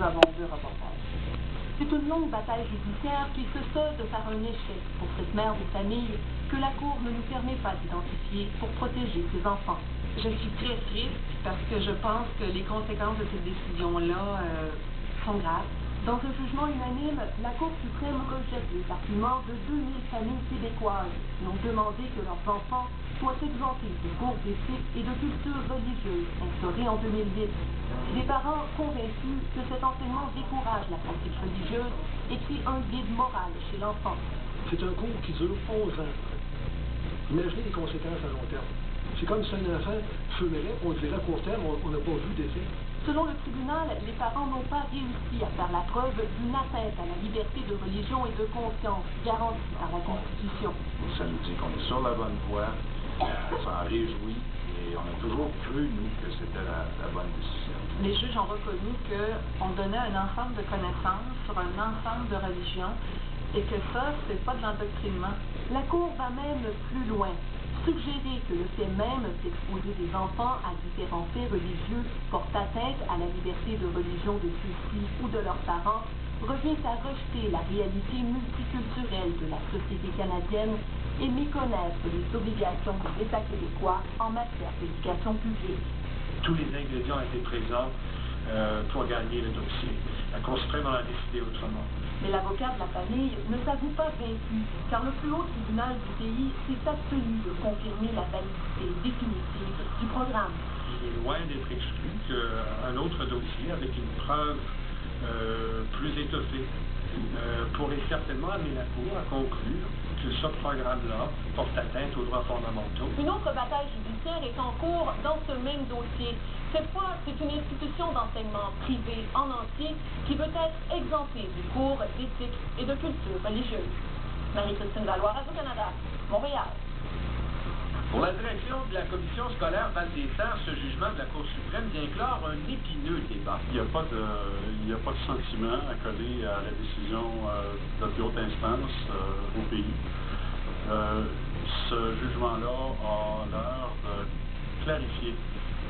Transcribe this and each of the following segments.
nous avons deux reportages. C'est une longue bataille judiciaire qui se solde par un échec pour cette mère de famille que la Cour ne nous permet pas d'identifier pour protéger ses enfants. Je suis très triste parce que je pense que les conséquences de cette décision-là sont graves. Dans un jugement unanime, la Cour suprême rejette les arguments de 2000 familles québécoises qui ont demandé que leurs enfants soient exemptés de cours d'éthique et de culture religieuse instaurés en 2008. Des parents convaincus que cet enseignement décourage la pratique religieuse et crée un vide moral chez l'enfant. C'est un cours qui dure 11 ans. Imaginez les conséquences à long terme. C'est comme si un enfant fumerait, on dirait à court terme, on n'a pas vu d'effet. Selon le tribunal, les parents n'ont pas réussi à faire la preuve d'une atteinte à la liberté de religion et de conscience garantie par la Constitution. Ça nous dit qu'on est sur la bonne voie, on s'en réjouit et on a toujours cru, nous, que c'était la bonne décision. Les juges ont reconnu qu'on donnait un ensemble de connaissances sur un ensemble de religions et que ça, c'est pas de l'endoctrinement. La Cour va même plus loin. Suggérer que le fait même d'exposer des enfants à différents faits religieux porte atteinte à la liberté de religion de ceux-ci ou de leurs parents revient à rejeter la réalité multiculturelle de la société canadienne et méconnaître les obligations de l'État québécois en matière d'éducation publique. Tous les ingrédients étaient présents pour gagner le dossier. La Cour suprême en a décidé autrement. Mais l'avocat de la famille ne s'avoue pas vaincu, car le plus haut tribunal du pays s'est abstenu de confirmer la validité définitive du programme. Il est loin d'être exclu qu'un autre dossier avec une preuve plus étoffée pourrait certainement amener la Cour à conclure que ce programme-là porte atteinte aux droits fondamentaux. Une autre bataille judiciaire est en cours dans ce même dossier. Cette fois, c'est une institution d'enseignement privée en entier qui veut être exemptée du cours d'éthique et de culture religieuse. Marie-Christine Valois, Radio-Canada, Montréal. Pour la direction de la commission scolaire Val-des-Serres, ce jugement de la Cour suprême vient clore un épineux débat. Il n'y a pas de sentiment à coller à la décision de la plus haute instance au pays. Ce jugement-là a l'air de clarifier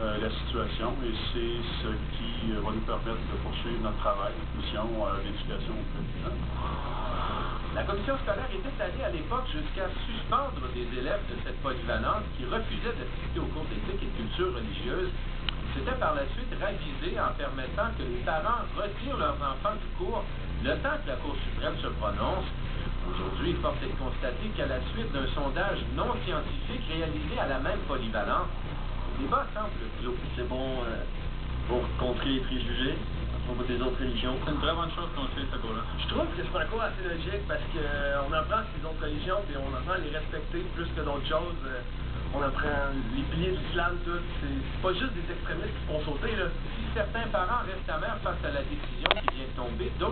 la situation et c'est ce qui va nous permettre de poursuivre notre travail, notre mission d'éducation auprès des jeunes. La commission scolaire était allée à l'époque jusqu'à suspendre des élèves de cette polyvalence qui refusaient d'assister aux cours d'éthique et de culture religieuse. C'était par la suite ravisé en permettant que les parents retirent leurs enfants du cours le temps que la Cour suprême se prononce. Aujourd'hui, force est de constater qu'à la suite d'un sondage non scientifique réalisé à la même polyvalence, le débat semble clos. C'est bon pour contrer les préjugés à propos des autres religions. C'est une très bonne chose qu'on fait, ce cours-là. Je trouve que c'est un cours assez logique parce qu'on apprend ces autres religions et on apprend à les respecter plus que d'autres choses. On apprend les piliers de l'islam, tout. C'est pas juste des extrémistes qui font sauter, là. Si certains parents restent amers face à la décision qui vient de tomber, d'autres